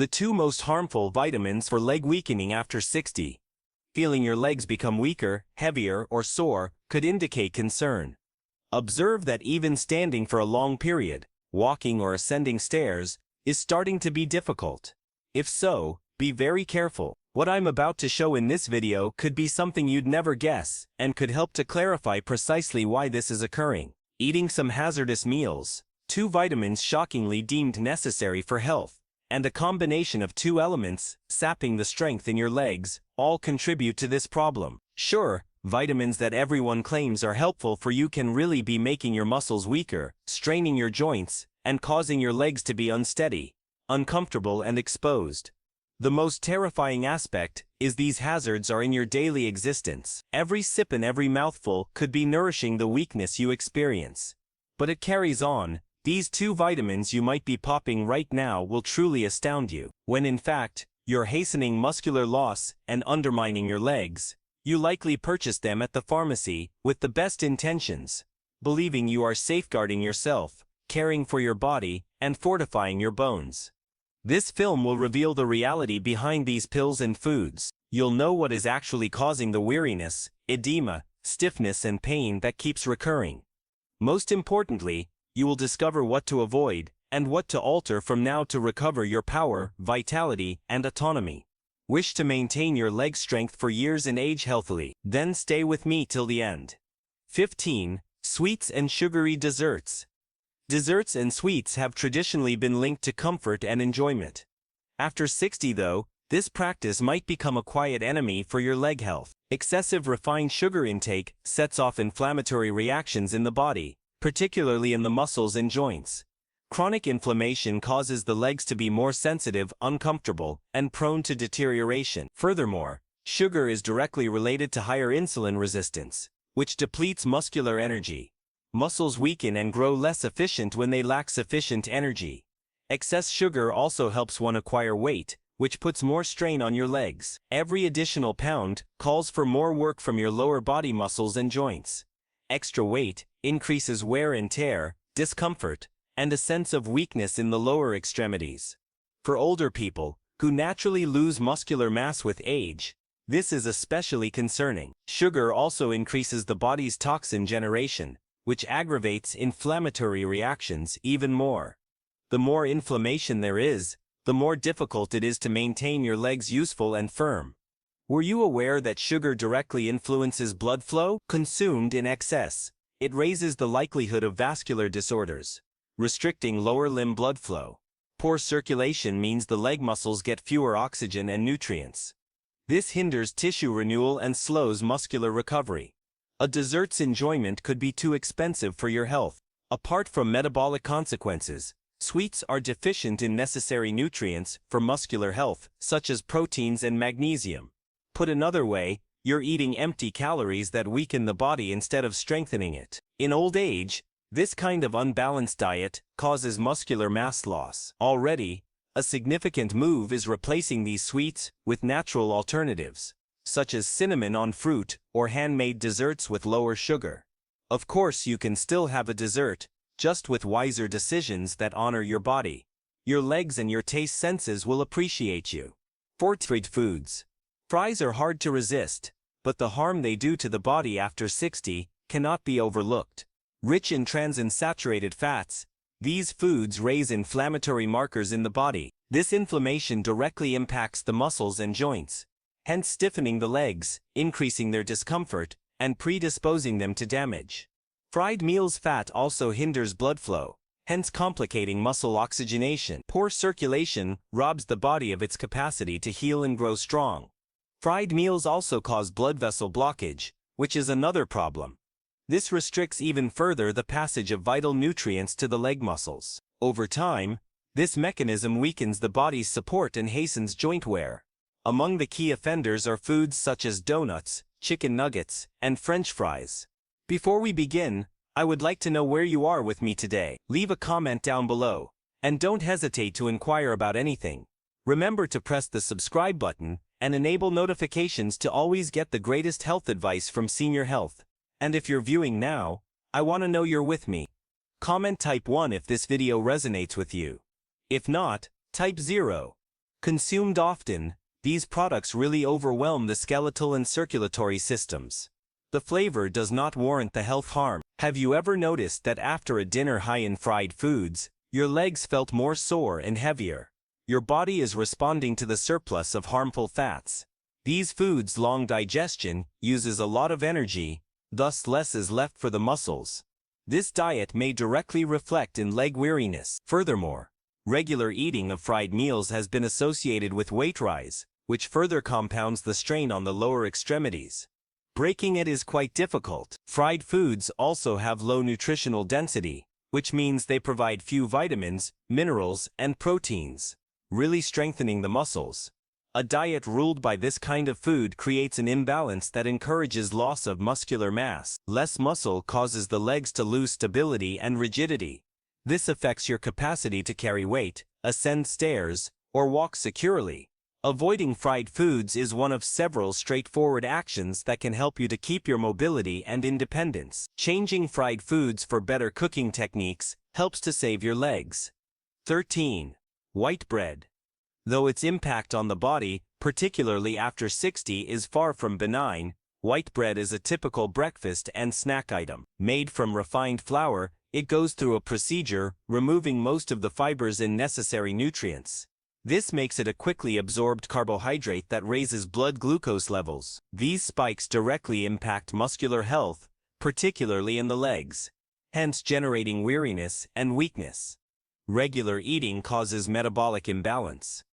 The two most harmful vitamins for leg weakening after 60. Feeling your legs become weaker, heavier, or sore could indicate concern. Observe that even standing for a long period, walking or ascending stairs, is starting to be difficult. If so, be very careful. What I'm about to show in this video could be something you'd never guess, and could help to clarify precisely why this is occurring. Eating some hazardous meals, 2 vitamins shockingly deemed necessary for health, and a combination of 2 elements, sapping the strength in your legs, all contribute to this problem. Sure, vitamins that everyone claims are helpful for you can really be making your muscles weaker, straining your joints, and causing your legs to be unsteady, uncomfortable, and exposed. The most terrifying aspect is these hazards are in your daily existence. Every sip and every mouthful could be nourishing the weakness you experience. But it carries on. These 2 vitamins you might be popping right now will truly astound you, when in fact, you're hastening muscular loss and undermining your legs. You likely purchased them at the pharmacy with the best intentions, believing you are safeguarding yourself, caring for your body, and fortifying your bones. This film will reveal the reality behind these pills and foods. You'll know what is actually causing the weariness, edema, stiffness, and pain that keeps recurring. Most importantly, you will discover what to avoid and what to alter from now to recover your power, vitality, and autonomy. Wish to maintain your leg strength for years and age healthily? Then stay with me till the end. 15. Sweets and sugary desserts. Desserts and sweets have traditionally been linked to comfort and enjoyment. After 60 though, this practice might become a quiet enemy for your leg health. Excessive refined sugar intake sets off inflammatory reactions in the body, particularly in the muscles and joints. Chronic inflammation causes the legs to be more sensitive, uncomfortable, and prone to deterioration. Furthermore, sugar is directly related to higher insulin resistance, which depletes muscular energy. Muscles weaken and grow less efficient when they lack sufficient energy. Excess sugar also helps one acquire weight, which puts more strain on your legs. Every additional pound calls for more work from your lower body muscles and joints. Extra weight increases wear and tear, discomfort, and a sense of weakness in the lower extremities. For older people, who naturally lose muscular mass with age, this is especially concerning. Sugar also increases the body's toxin generation, which aggravates inflammatory reactions even more. The more inflammation there is, the more difficult it is to maintain your legs useful and firm. Were you aware that sugar directly influences blood flow? Consumed in excess, it raises the likelihood of vascular disorders, restricting lower limb blood flow. Poor circulation means the leg muscles get fewer oxygen and nutrients. This hinders tissue renewal and slows muscular recovery. A dessert's enjoyment could be too expensive for your health. Apart from metabolic consequences, sweets are deficient in necessary nutrients for muscular health, such as proteins and magnesium. Put another way, you're eating empty calories that weaken the body instead of strengthening it. In old age, this kind of unbalanced diet causes muscular mass loss. Already, a significant move is replacing these sweets with natural alternatives, such as cinnamon on fruit or handmade desserts with lower sugar. Of course, you can still have a dessert, just with wiser decisions that honor your body. Your legs and your taste senses will appreciate you. Fried foods. Fries are hard to resist, but the harm they do to the body after 60 cannot be overlooked. Rich in trans and saturated fats, these foods raise inflammatory markers in the body. This inflammation directly impacts the muscles and joints, hence stiffening the legs, increasing their discomfort, and predisposing them to damage. Fried meals fat also hinders blood flow, hence complicating muscle oxygenation. Poor circulation robs the body of its capacity to heal and grow strong. Fried meals also cause blood vessel blockage, which is another problem. This restricts even further the passage of vital nutrients to the leg muscles. Over time, this mechanism weakens the body's support and hastens joint wear. Among the key offenders are foods such as donuts, chicken nuggets, and French fries. Before we begin, I would like to know where you are with me today. Leave a comment down below, and don't hesitate to inquire about anything. Remember to press the subscribe button and enable notifications to always get the greatest health advice from Senior Health. And if you're viewing now, I want to know you're with me. Comment type 1 if this video resonates with you. If not, type 0. Consumed often, these products really overwhelm the skeletal and circulatory systems. The flavor does not warrant the health harm. Have you ever noticed that after a dinner high in fried foods, your legs felt more sore and heavier? Your body is responding to the surplus of harmful fats. These foods' long digestion uses a lot of energy, thus less is left for the muscles. This diet may directly reflect in leg weariness. Furthermore, regular eating of fried meals has been associated with weight rise, which further compounds the strain on the lower extremities. Breaking it is quite difficult. Fried foods also have low nutritional density, which means they provide few vitamins, minerals, and proteins, really strengthening the muscles. A diet ruled by this kind of food creates an imbalance that encourages loss of muscular mass. Less muscle causes the legs to lose stability and rigidity. This affects your capacity to carry weight, ascend stairs, or walk securely. Avoiding fried foods is one of several straightforward actions that can help you to keep your mobility and independence. Changing fried foods for better cooking techniques helps to save your legs. 13. White bread. Though its impact on the body, particularly after 60, is far from benign, white bread is a typical breakfast and snack item. Made from refined flour, it goes through a procedure, removing most of the fibers and necessary nutrients. This makes it a quickly absorbed carbohydrate that raises blood glucose levels. These spikes directly impact muscular health, particularly in the legs, hence generating weariness and weakness. Regular eating causes metabolic imbalance.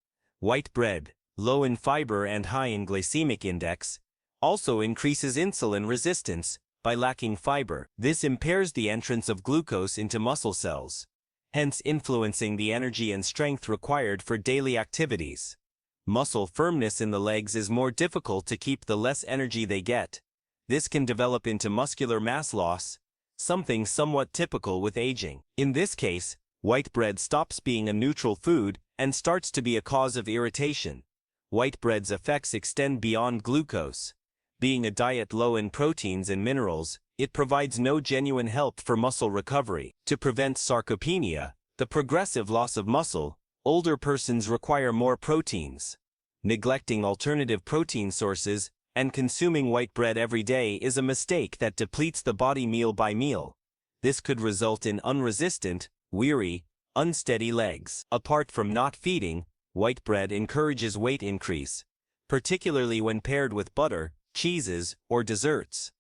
White bread, low in fiber and high in glycemic index, also increases insulin resistance by lacking fiber. This impairs the entrance of glucose into muscle cells, hence influencing the energy and strength required for daily activities. Muscle firmness in the legs is more difficult to keep the less energy they get. This can develop into muscular mass loss, something somewhat typical with aging. In this case, white bread stops being a neutral food and starts to be a cause of irritation. White bread's effects extend beyond glucose. Being a diet low in proteins and minerals, it provides no genuine help for muscle recovery. To prevent sarcopenia, the progressive loss of muscle, older persons require more proteins. Neglecting alternative protein sources and consuming white bread every day is a mistake that depletes the body meal by meal. This could result in unresistant, weary, unsteady legs. Apart from not feeding, white bread encourages weight increase, particularly when paired with butter, cheeses, or desserts.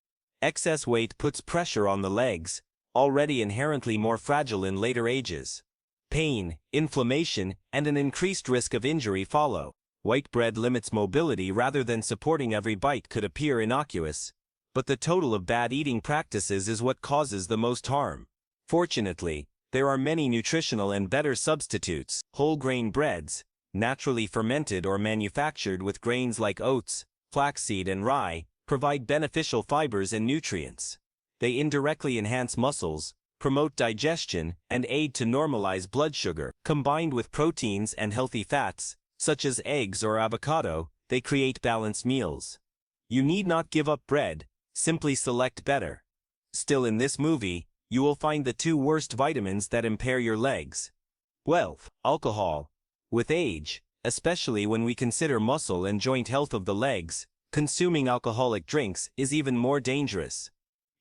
Excess weight puts pressure on the legs, already inherently more fragile in later ages. Pain, inflammation, and an increased risk of injury follow. White bread limits mobility rather than supporting. Every bite could appear innocuous, but the total of bad eating practices is what causes the most harm. Fortunately, there are many nutritional and better substitutes. Whole grain breads, naturally fermented or manufactured with grains like oats, flaxseed and rye, provide beneficial fibers and nutrients. They indirectly enhance muscles, promote digestion, and aid to normalize blood sugar. Combined with proteins and healthy fats, such as eggs or avocado, they create balanced meals. You need not give up bread, simply select better. Still, in this movie, you will find the two worst vitamins that impair your legs. Wealth, alcohol. With age, especially when we consider muscle and joint health of the legs, consuming alcoholic drinks is even more dangerous.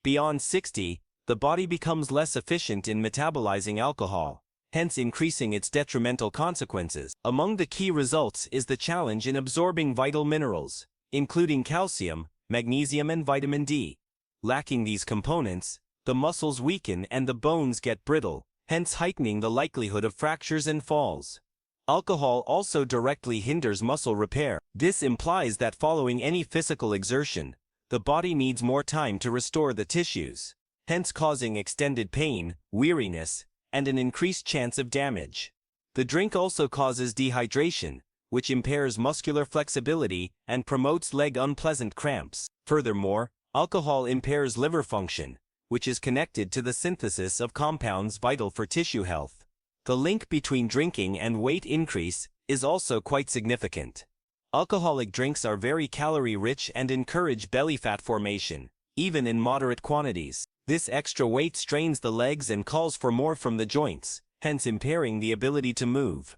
Beyond 60, the body becomes less efficient in metabolizing alcohol, hence increasing its detrimental consequences. Among the key results is the challenge in absorbing vital minerals, including calcium, magnesium, and vitamin D. Lacking these components, the muscles weaken and the bones get brittle, hence heightening the likelihood of fractures and falls. Alcohol also directly hinders muscle repair. This implies that following any physical exertion, the body needs more time to restore the tissues, hence causing extended pain, weariness, and an increased chance of damage. The drink also causes dehydration, which impairs muscular flexibility and promotes leg unpleasant cramps. Furthermore, alcohol impairs liver function, which is connected to the synthesis of compounds vital for tissue health. The link between drinking and weight increase is also quite significant. Alcoholic drinks are very calorie-rich and encourage belly fat formation, even in moderate quantities. This extra weight strains the legs and calls for more from the joints, hence impairing the ability to move.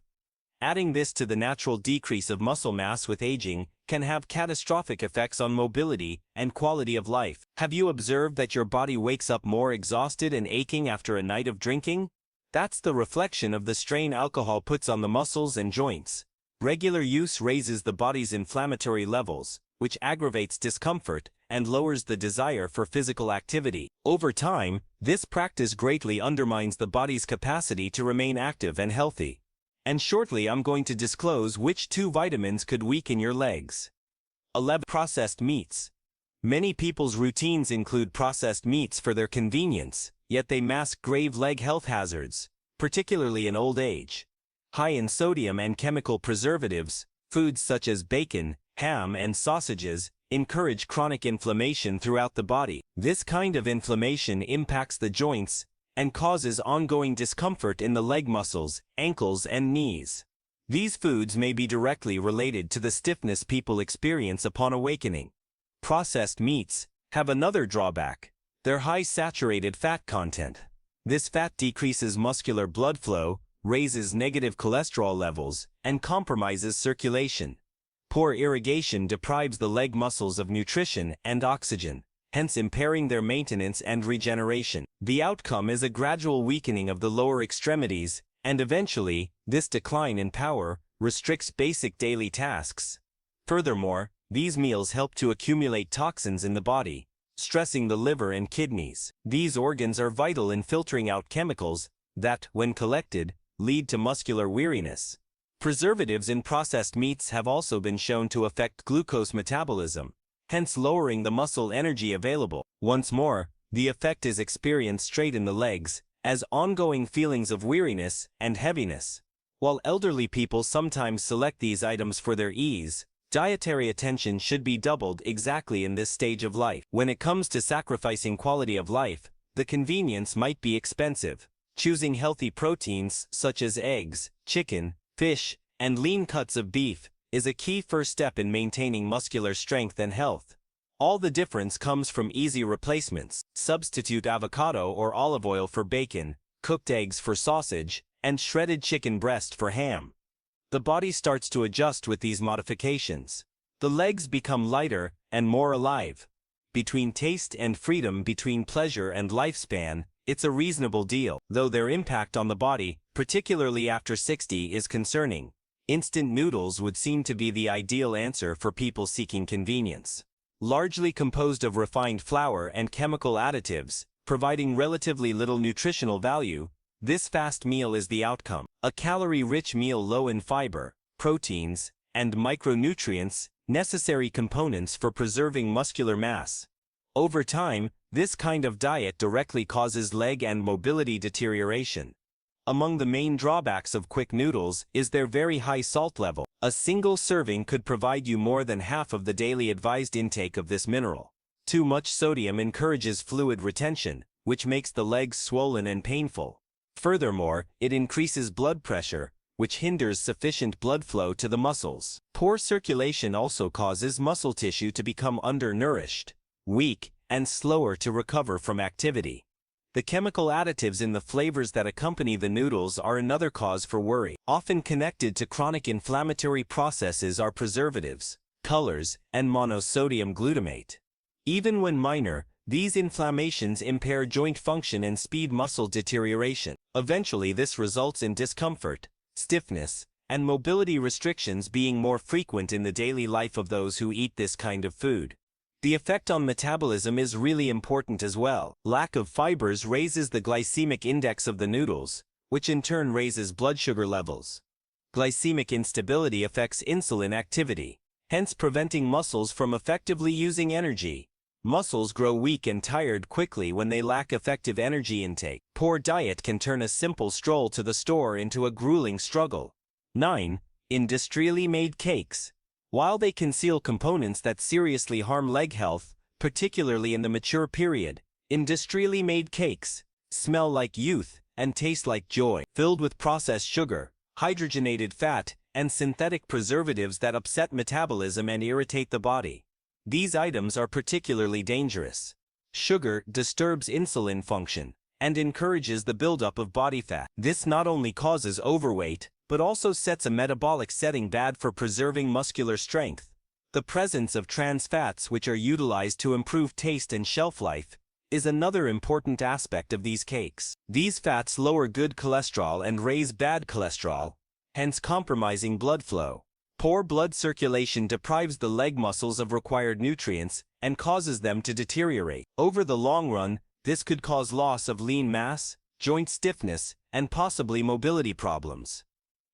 Adding this to the natural decrease of muscle mass with aging can have catastrophic effects on mobility and quality of life. Have you observed that your body wakes up more exhausted and aching after a night of drinking? That's the reflection of the strain alcohol puts on the muscles and joints. Regular use raises the body's inflammatory levels, which aggravates discomfort and lowers the desire for physical activity. Over time, this practice greatly undermines the body's capacity to remain active and healthy. And shortly I'm going to disclose which 2 vitamins could weaken your legs. 11. Processed meats. Many people's routines include processed meats for their convenience, yet they mask grave leg health hazards, particularly in old age. High in sodium and chemical preservatives, foods such as bacon, ham, and sausages encourage chronic inflammation throughout the body. This kind of inflammation impacts the joints and causes ongoing discomfort in the leg muscles, ankles, and knees. These foods may be directly related to the stiffness people experience upon awakening. Processed meats have another drawback: their high saturated fat content. This fat decreases muscular blood flow, raises negative cholesterol levels, and compromises circulation. Poor irrigation deprives the leg muscles of nutrition and oxygen, hence impairing their maintenance and regeneration. The outcome is a gradual weakening of the lower extremities, and eventually, this decline in power restricts basic daily tasks. Furthermore, these meals help to accumulate toxins in the body, stressing the liver and kidneys. These organs are vital in filtering out chemicals that, when collected, lead to muscular weariness. Preservatives in processed meats have also been shown to affect glucose metabolism, hence lowering the muscle energy available. Once more, the effect is experienced straight in the legs, as ongoing feelings of weariness and heaviness. While elderly people sometimes select these items for their ease, dietary attention should be doubled exactly in this stage of life. When it comes to sacrificing quality of life, the convenience might be expensive. Choosing healthy proteins such as eggs, chicken, fish, and lean cuts of beef is a key first step in maintaining muscular strength and health. All the difference comes from easy replacements. Substitute avocado or olive oil for bacon, cooked eggs for sausage, and shredded chicken breast for ham. The body starts to adjust with these modifications. The legs become lighter and more alive. Between taste and freedom, between pleasure and lifespan, it's a reasonable deal, though their impact on the body, particularly after 60, is concerning. Instant noodles would seem to be the ideal answer for people seeking convenience. Largely composed of refined flour and chemical additives, providing relatively little nutritional value, this fast meal is the outcome. A calorie-rich meal low in fiber, proteins, and micronutrients, necessary components for preserving muscular mass. Over time, this kind of diet directly causes leg and mobility deterioration. Among the main drawbacks of quick noodles is their very high salt level. A single serving could provide you more than half of the daily advised intake of this mineral. Too much sodium encourages fluid retention, which makes the legs swollen and painful. Furthermore, it increases blood pressure, which hinders sufficient blood flow to the muscles. Poor circulation also causes muscle tissue to become undernourished, weak, and slower to recover from activity. The chemical additives in the flavors that accompany the noodles are another cause for worry. Often connected to chronic inflammatory processes are preservatives, colors, and monosodium glutamate. Even when minor, these inflammations impair joint function and speed muscle deterioration. Eventually, this results in discomfort, stiffness, and mobility restrictions being more frequent in the daily life of those who eat this kind of food. The effect on metabolism is really important as well. Lack of fibers raises the glycemic index of the noodles, which in turn raises blood sugar levels. Glycemic instability affects insulin activity, hence preventing muscles from effectively using energy. Muscles grow weak and tired quickly when they lack effective energy intake. Poor diet can turn a simple stroll to the store into a grueling struggle. 9. Industrially made cakes. While they conceal components that seriously harm leg health, particularly in the mature period, industrially made cakes smell like youth and taste like joy. Filled with processed sugar, hydrogenated fat, and synthetic preservatives that upset metabolism and irritate the body. These items are particularly dangerous. Sugar disturbs insulin function and encourages the buildup of body fat. This not only causes overweight, but also sets a metabolic setting bad for preserving muscular strength. The presence of trans fats, which are utilized to improve taste and shelf life, is another important aspect of these cakes. These fats lower good cholesterol and raise bad cholesterol, hence compromising blood flow. Poor blood circulation deprives the leg muscles of required nutrients and causes them to deteriorate. Over the long run, this could cause loss of lean mass, joint stiffness, and possibly mobility problems.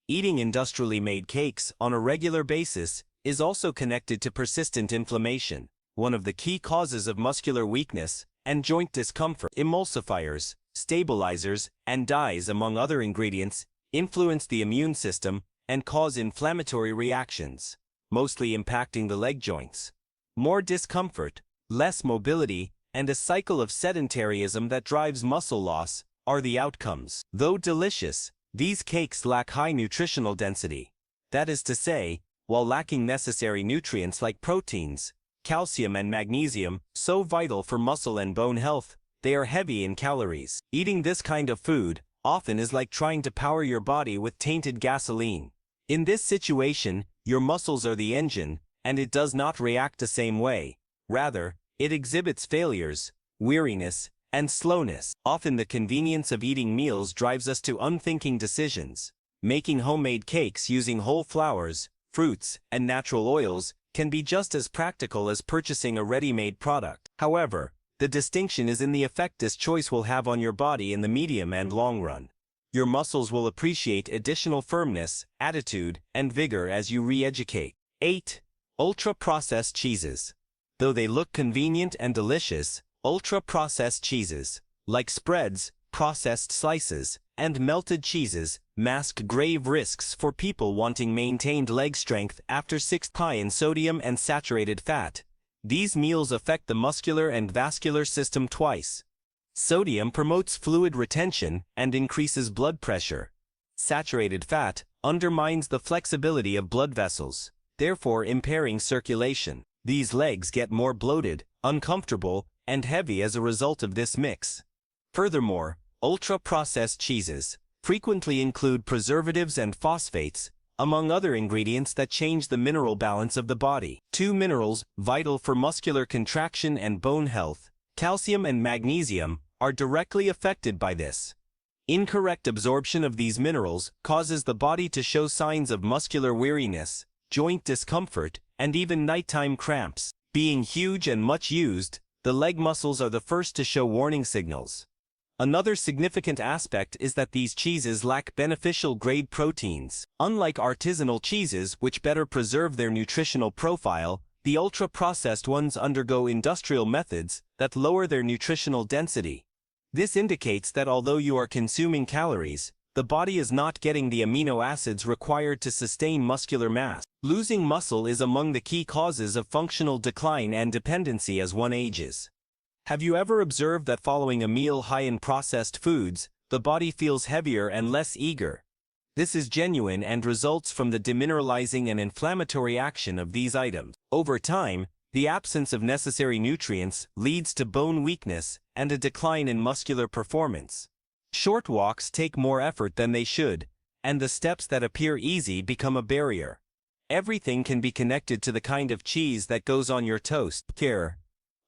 Eating industrially made cakes on a regular basis is also connected to persistent inflammation, one of the key causes of muscular weakness and joint discomfort. Emulsifiers, stabilizers, and dyes, among other ingredients, influence the immune system and cause inflammatory reactions, mostly impacting the leg joints. More discomfort, less mobility, and a cycle of sedentarism that drives muscle loss are the outcomes. Though delicious, these cakes lack high nutritional density. That is to say, while lacking necessary nutrients like proteins, calcium and magnesium, so vital for muscle and bone health, they are heavy in calories. Eating this kind of food often is like trying to power your body with tainted gasoline. In this situation, your muscles are the engine, and it does not react the same way. Rather, it exhibits failures, weariness, and slowness. Often the convenience of eating meals drives us to unthinking decisions. Making homemade cakes using whole flours, fruits, and natural oils can be just as practical as purchasing a ready-made product. However, the distinction is in the effect this choice will have on your body in the medium and long run. Your muscles will appreciate additional firmness, attitude, and vigor as you re-educate. 8. Ultra-processed cheeses. Though they look convenient and delicious, ultra-processed cheeses, like spreads, processed slices, and melted cheeses, mask grave risks for people wanting maintained leg strength after 6 high in sodium and saturated fat. These meals affect the muscular and vascular system twice. Sodium promotes fluid retention and increases blood pressure. Saturated fat undermines the flexibility of blood vessels, therefore impairing circulation. These legs get more bloated, uncomfortable, and heavy as a result of this mix. Furthermore, ultra-processed cheeses frequently include preservatives and phosphates, among other ingredients that change the mineral balance of the body. 2 minerals vital for muscular contraction and bone health, calcium and magnesium, are directly affected by this. Incorrect absorption of these minerals causes the body to show signs of muscular weariness, joint discomfort, and even nighttime cramps. Being huge and much used, the leg muscles are the first to show warning signals. Another significant aspect is that these cheeses lack beneficial grade proteins. Unlike artisanal cheeses, which better preserve their nutritional profile, the ultra-processed ones undergo industrial methods that lower their nutritional density. This indicates that although you are consuming calories, the body is not getting the amino acids required to sustain muscular mass. Losing muscle is among the key causes of functional decline and dependency as one ages. Have you ever observed that following a meal high in processed foods, the body feels heavier and less eager? This is genuine and results from the demineralizing and inflammatory action of these items. Over time, the absence of necessary nutrients leads to bone weakness and a decline in muscular performance. Short walks take more effort than they should, and the steps that appear easy become a barrier. Everything can be connected to the kind of cheese that goes on your toast. Care.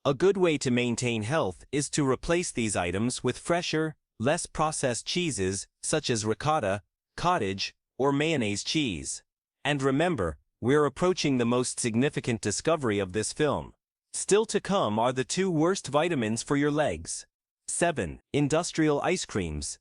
A good way to maintain health is to replace these items with fresher, less processed cheeses, such as ricotta, cottage, or mayonnaise cheese. And remember, we're approaching the most significant discovery of this film. Still to come are the 2 worst vitamins for your legs. 7. Industrial ice creams.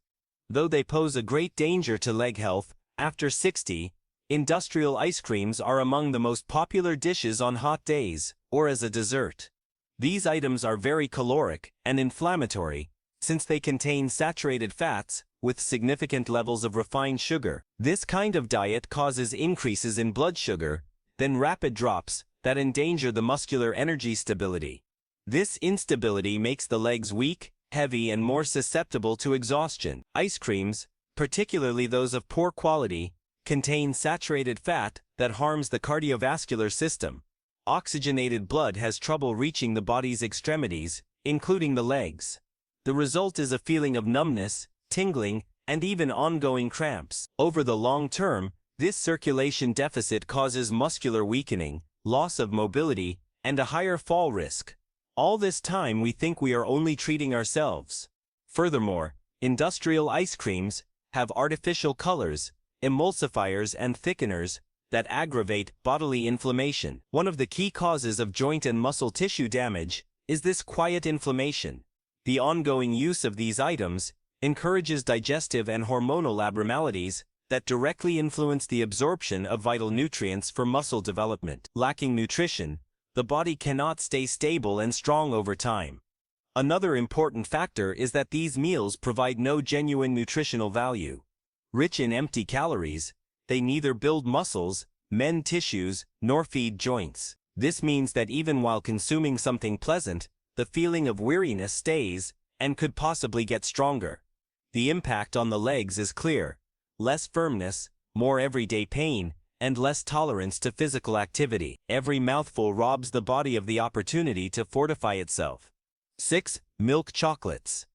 Though they pose a great danger to leg health, after 60, industrial ice creams are among the most popular dishes on hot days, or as a dessert. These items are very caloric and inflammatory, since they contain saturated fats with significant levels of refined sugar. This kind of diet causes increases in blood sugar, then rapid drops that endanger the muscular energy stability. This instability makes the legs weak, heavy, and more susceptible to exhaustion. Ice creams, particularly those of poor quality, contain saturated fat that harms the cardiovascular system. Oxygenated blood has trouble reaching the body's extremities, including the legs. The result is a feeling of numbness, tingling, and even ongoing cramps. Over the long term, this circulation deficit causes muscular weakening, loss of mobility, and a higher fall risk. All this time we think we are only treating ourselves. Furthermore, industrial ice creams have artificial colors, emulsifiers and thickeners that aggravate bodily inflammation. One of the key causes of joint and muscle tissue damage is this quiet inflammation. The ongoing use of these items encourages digestive and hormonal abnormalities that directly influence the absorption of vital nutrients for muscle development. Lacking nutrition, the body cannot stay stable and strong over time. Another important factor is that these meals provide no genuine nutritional value. Rich in empty calories, they neither build muscles, mend tissues, nor feed joints. This means that even while consuming something pleasant, the feeling of weariness stays and could possibly get stronger. The impact on the legs is clear: less firmness, more everyday pain, and less tolerance to physical activity. Every mouthful robs the body of the opportunity to fortify itself. 6. Milk chocolates.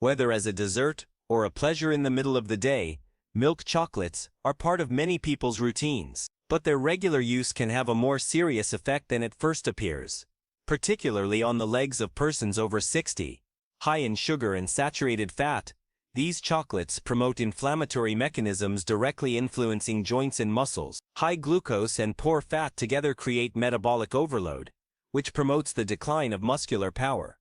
Whether as a dessert or a pleasure in the middle of the day, milk chocolates are part of many people's routines. But their regular use can have a more serious effect than it first appears, particularly on the legs of persons over 60. High in sugar and saturated fat, these chocolates promote inflammatory mechanisms directly influencing joints and muscles. High glucose and poor fat together create metabolic overload, which promotes the decline of muscular power.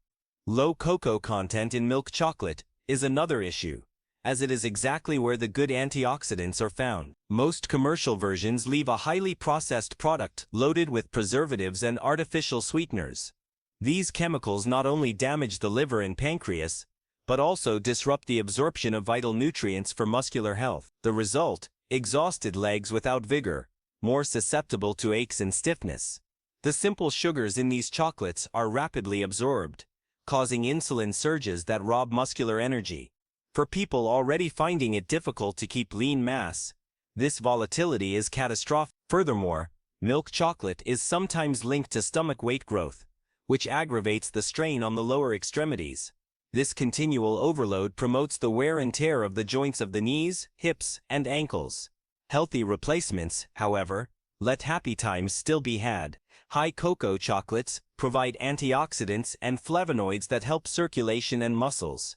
Low cocoa content in milk chocolate is another issue, as it is exactly where the good antioxidants are found. Most commercial versions leave a highly processed product loaded with preservatives and artificial sweeteners. These chemicals not only damage the liver and pancreas, but also disrupt the absorption of vital nutrients for muscular health. The result: exhausted legs without vigor, more susceptible to aches and stiffness. The simple sugars in these chocolates are rapidly absorbed, causing insulin surges that rob muscular energy. For people already finding it difficult to keep lean mass, this volatility is catastrophic. Furthermore, milk chocolate is sometimes linked to stomach weight growth, which aggravates the strain on the lower extremities. This continual overload promotes the wear and tear of the joints of the knees, hips, and ankles. Healthy replacements, however, let happy times still be had. High cocoa chocolates provide antioxidants and flavonoids that help circulation and muscles.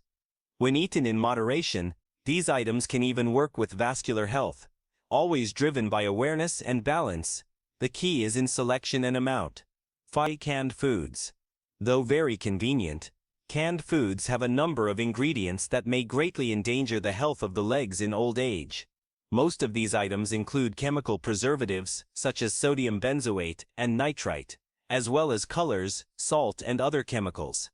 When eaten in moderation, these items can even work with vascular health. Always driven by awareness and balance, the key is in selection and amount. 5. Canned foods. Though very convenient, canned foods have a number of ingredients that may greatly endanger the health of the legs in old age. Most of these items include chemical preservatives, such as sodium benzoate and nitrite, as well as colors, salt, and other chemicals.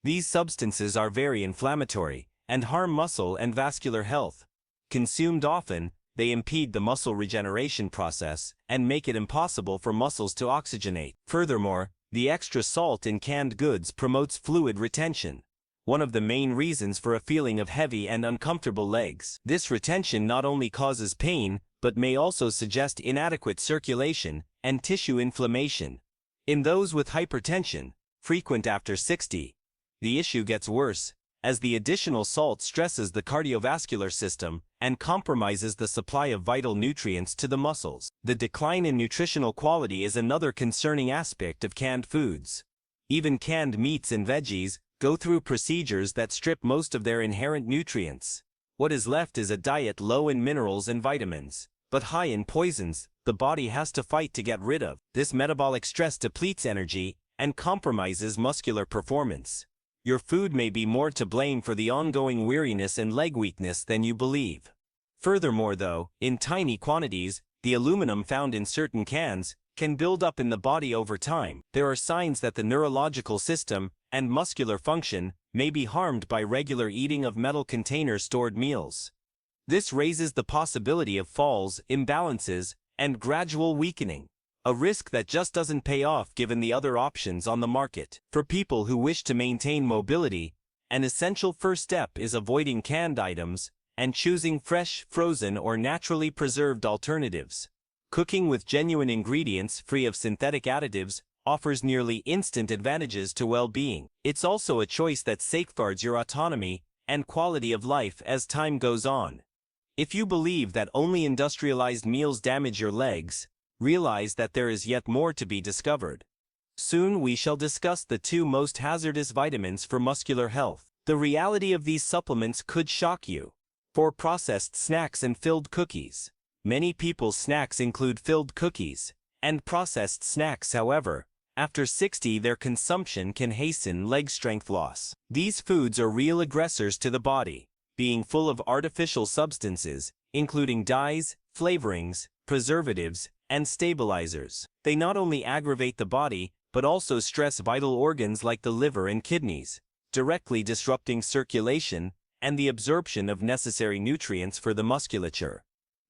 These substances are very inflammatory and harm muscle and vascular health. Consumed often, they impede the muscle regeneration process and make it impossible for muscles to oxygenate. Furthermore, the extra salt in canned goods promotes fluid retention, one of the main reasons for a feeling of heavy and uncomfortable legs. This retention not only causes pain, but may also suggest inadequate circulation and tissue inflammation. In those with hypertension, frequent after 60, the issue gets worse, as the additional salt stresses the cardiovascular system and compromises the supply of vital nutrients to the muscles. The decline in nutritional quality is another concerning aspect of canned foods. Even canned meats and veggies go through procedures that strip most of their inherent nutrients. What is left is a diet low in minerals and vitamins, but high in poisons the body has to fight to get rid of. This metabolic stress depletes energy and compromises muscular performance. Your food may be more to blame for the ongoing weariness and leg weakness than you believe. Furthermore, though, in tiny quantities, the aluminum found in certain cans can build up in the body over time. There are signs that the neurological system and muscular function may be harmed by regular eating of metal container-stored meals. This raises the possibility of falls, imbalances, and gradual weakening, a risk that just doesn't pay off given the other options on the market. For people who wish to maintain mobility, an essential first step is avoiding canned items and choosing fresh, frozen, or naturally preserved alternatives. Cooking with genuine ingredients free of synthetic additives offers nearly instant advantages to well-being. It's also a choice that safeguards your autonomy and quality of life as time goes on. If you believe that only industrialized meals damage your legs, realize that there is yet more to be discovered. Soon we shall discuss the two most hazardous vitamins for muscular health. The reality of these supplements could shock you. For processed snacks and filled cookies. Many people's snacks include filled cookies and processed snacks. However, after 60 their consumption can hasten leg strength loss. These foods are real aggressors to the body, being full of artificial substances, including dyes, flavorings, preservatives, and stabilizers. They not only aggravate the body, but also stress vital organs like the liver and kidneys, directly disrupting circulation and the absorption of necessary nutrients for the musculature.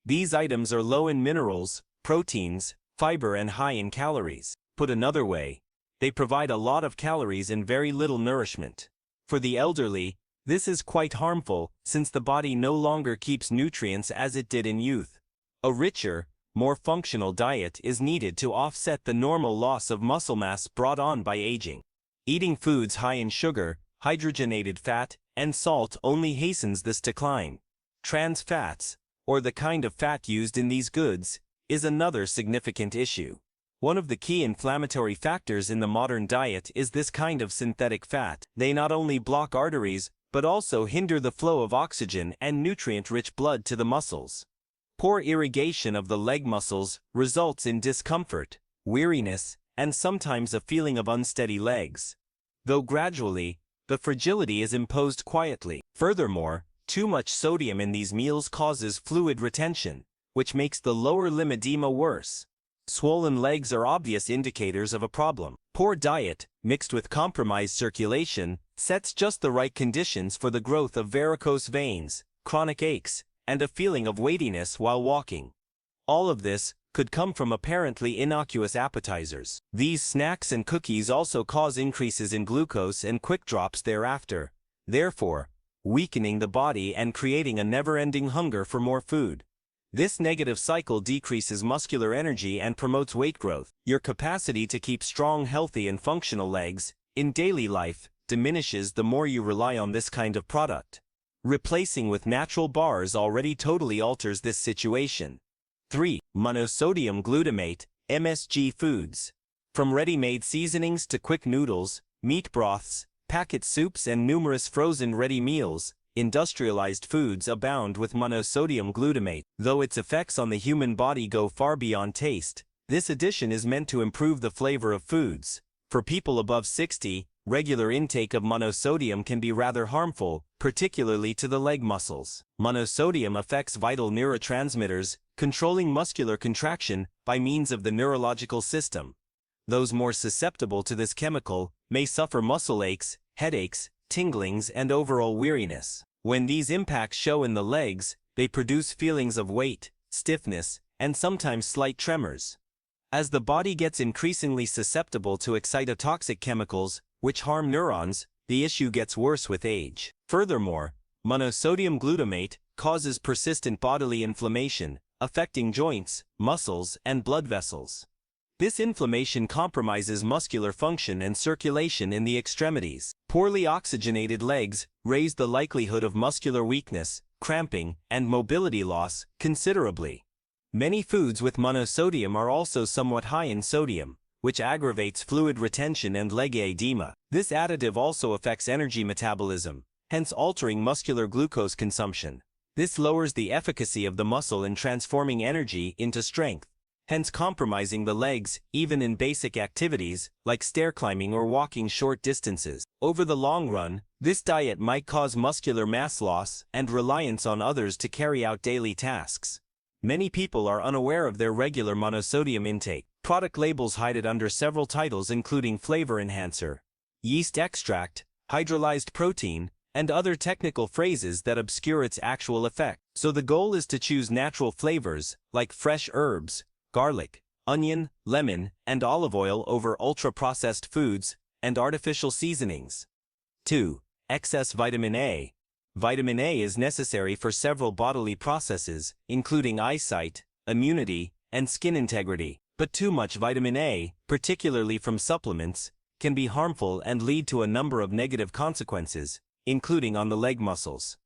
These items are low in minerals, proteins, fiber, and high in calories. Put another way, they provide a lot of calories and very little nourishment. For the elderly, this is quite harmful since the body no longer keeps nutrients as it did in youth. A richer, more functional diet is needed to offset the normal loss of muscle mass brought on by aging. Eating foods high in sugar, hydrogenated fat, and salt only hastens this decline. Trans fats, or the kind of fat used in these goods, is another significant issue. One of the key inflammatory factors in the modern diet is this kind of synthetic fat. They not only block arteries, but also hinder the flow of oxygen and nutrient-rich blood to the muscles. Poor irrigation of the leg muscles results in discomfort, weariness, and sometimes a feeling of unsteady legs. Though gradually, the fragility is imposed quietly. Furthermore, too much sodium in these meals causes fluid retention, which makes the lower limb edema worse. Swollen legs are obvious indicators of a problem. Poor diet, mixed with compromised circulation, sets just the right conditions for the growth of varicose veins, chronic aches, and a feeling of weightiness while walking. All of this could come from apparently innocuous appetizers. These snacks and cookies also cause increases in glucose and quick drops thereafter, therefore, weakening the body and creating a never-ending hunger for more food. This negative cycle decreases muscular energy and promotes weight growth. Your capacity to keep strong, healthy, and functional legs in daily life diminishes the more you rely on this kind of product. Replacing with natural bars already totally alters this situation. 3. Monosodium glutamate, MSG foods. From ready-made seasonings to quick noodles, meat broths, packet soups, and numerous frozen ready meals, industrialized foods abound with monosodium glutamate. Though its effects on the human body go far beyond taste, this addition is meant to improve the flavor of foods. For people above 60, regular intake of monosodium can be rather harmful, particularly to the leg muscles. Monosodium affects vital neurotransmitters, controlling muscular contraction by means of the neurological system. Those more susceptible to this chemical may suffer muscle aches, headaches, tinglings, and overall weariness. When these impacts show in the legs, they produce feelings of weight, stiffness, and sometimes slight tremors. As the body gets increasingly susceptible to excitotoxic chemicals, which harm neurons, the issue gets worse with age. Furthermore, monosodium glutamate causes persistent bodily inflammation, affecting joints, muscles, and blood vessels. This inflammation compromises muscular function and circulation in the extremities. Poorly oxygenated legs raise the likelihood of muscular weakness, cramping, and mobility loss considerably. Many foods with monosodium are also somewhat high in sodium, which aggravates fluid retention and leg edema. This additive also affects energy metabolism, hence altering muscular glucose consumption. This lowers the efficacy of the muscle in transforming energy into strength, hence compromising the legs even in basic activities like stair climbing or walking short distances. Over the long run, this diet might cause muscular mass loss and reliance on others to carry out daily tasks. Many people are unaware of their regular monosodium intake. Product labels hide it under several titles including flavor enhancer, yeast extract, hydrolyzed protein, and other technical phrases that obscure its actual effect. So the goal is to choose natural flavors like fresh herbs, garlic, onion, lemon, and olive oil over ultra-processed foods and artificial seasonings. 2. Excess vitamin A. Vitamin A is necessary for several bodily processes, including eyesight, immunity, and skin integrity. But too much vitamin A, particularly from supplements, can be harmful and lead to a number of negative consequences, including on the leg muscles.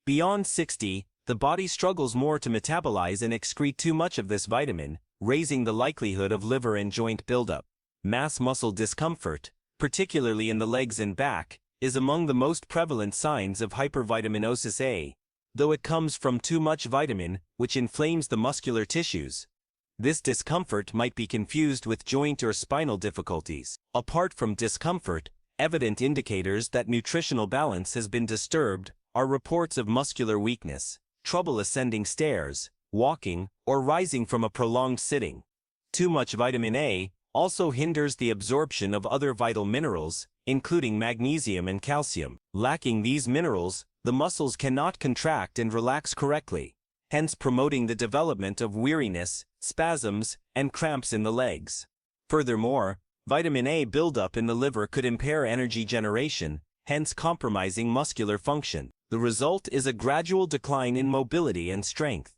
Beyond 60, the body struggles more to metabolize and excrete too much of this vitamin, raising the likelihood of liver and joint buildup. Mass muscle discomfort, particularly in the legs and back, is among the most prevalent signs of hypervitaminosis A, though it comes from too much vitamin, which inflames the muscular tissues. This discomfort might be confused with joint or spinal difficulties. Apart from discomfort, evident indicators that nutritional balance has been disturbed are reports of muscular weakness, trouble ascending stairs, walking, or rising from a prolonged sitting. Too much vitamin A also hinders the absorption of other vital minerals, including magnesium and calcium. Lacking these minerals, the muscles cannot contract and relax correctly, hence promoting the development of weariness, spasms, and cramps in the legs. Furthermore, vitamin A buildup in the liver could impair energy generation, hence compromising muscular function. The result is a gradual decline in mobility and strength.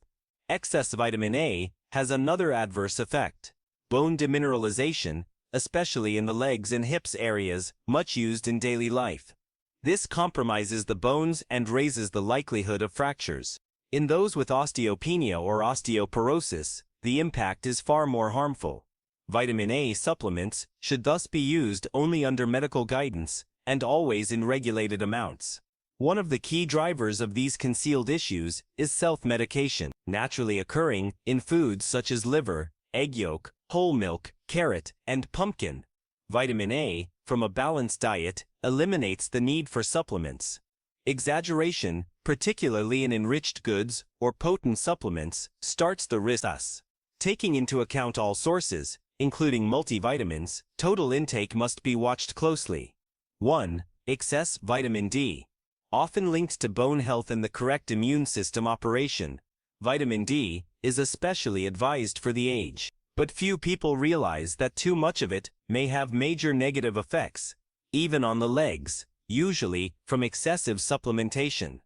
Excess vitamin A has another adverse effect: bone demineralization, especially in the legs and hips areas, much used in daily life. This compromises the bones and raises the likelihood of fractures. In those with osteopenia or osteoporosis, the impact is far more harmful. Vitamin A supplements should thus be used only under medical guidance and always in regulated amounts. One of the key drivers of these concealed issues is self-medication, naturally occurring in foods such as liver, egg yolk, whole milk, carrot, and pumpkin. Vitamin A, from a balanced diet, eliminates the need for supplements. Exaggeration, particularly in enriched goods or potent supplements, starts the risk. Thus, taking into account all sources, including multivitamins, total intake must be watched closely. 1. Excess vitamin D. Often linked to bone health and the correct immune system operation, vitamin D is especially advised for the age. But few people realize that too much of it may have major negative effects, even on the legs, usually from excessive supplementation.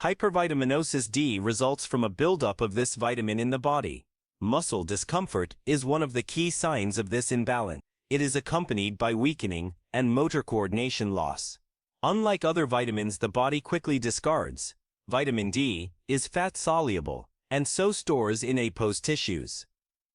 Hypervitaminosis D results from a buildup of this vitamin in the body. Muscle discomfort is one of the key signs of this imbalance. It is accompanied by weakening and motor coordination loss. Unlike other vitamins the body quickly discards, vitamin D is fat-soluble and so stores in adipose tissues.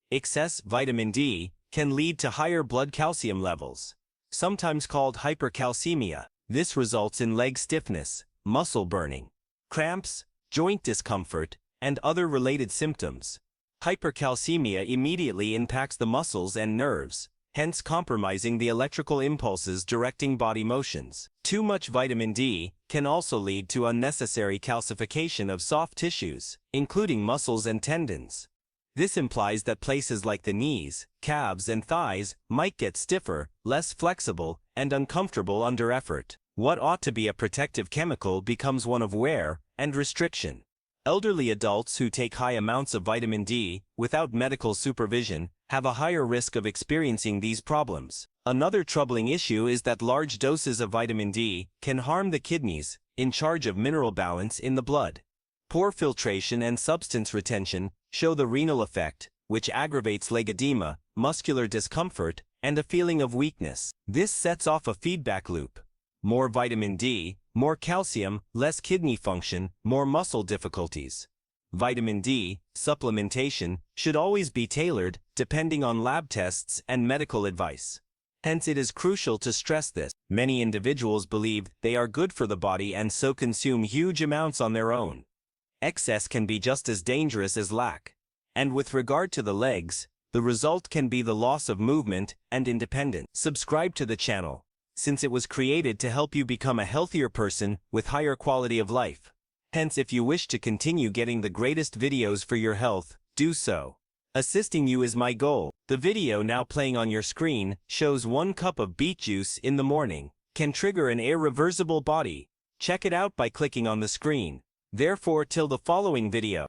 Excess vitamin D can lead to higher blood calcium levels, sometimes called hypercalcemia. This results in leg stiffness, muscle burning, cramps, joint discomfort, and other related symptoms. Hypercalcemia immediately impacts the muscles and nerves, hence compromising the electrical impulses directing body motions. Too much vitamin D can also lead to unnecessary calcification of soft tissues, including muscles and tendons. This implies that places like the knees, calves, and thighs might get stiffer, less flexible, and uncomfortable under effort. What ought to be a protective chemical becomes one of wear and restriction. Elderly adults who take high amounts of vitamin D without medical supervision have a higher risk of experiencing these problems. Another troubling issue is that large doses of vitamin D can harm the kidneys, in charge of mineral balance in the blood. Poor filtration and substance retention show the renal effect, which aggravates leg edema, muscular discomfort, and a feeling of weakness. This sets off a feedback loop. More vitamin D, more calcium, less kidney function, more muscle difficulties. Vitamin D supplementation should always be tailored depending on lab tests and medical advice. Hence it is crucial to stress this. Many individuals believe they are good for the body and so consume huge amounts on their own. Excess can be just as dangerous as lack. And with regard to the legs, the result can be the loss of movement and independence. Subscribe to the channel, since it was created to help you become a healthier person with higher quality of life. Hence, if you wish to continue getting the greatest videos for your health, do so. Assisting you is my goal. The video now playing on your screen shows 1 cup of beet juice in the morning can trigger an irreversible body. Check it out by clicking on the screen. Therefore, till the following video.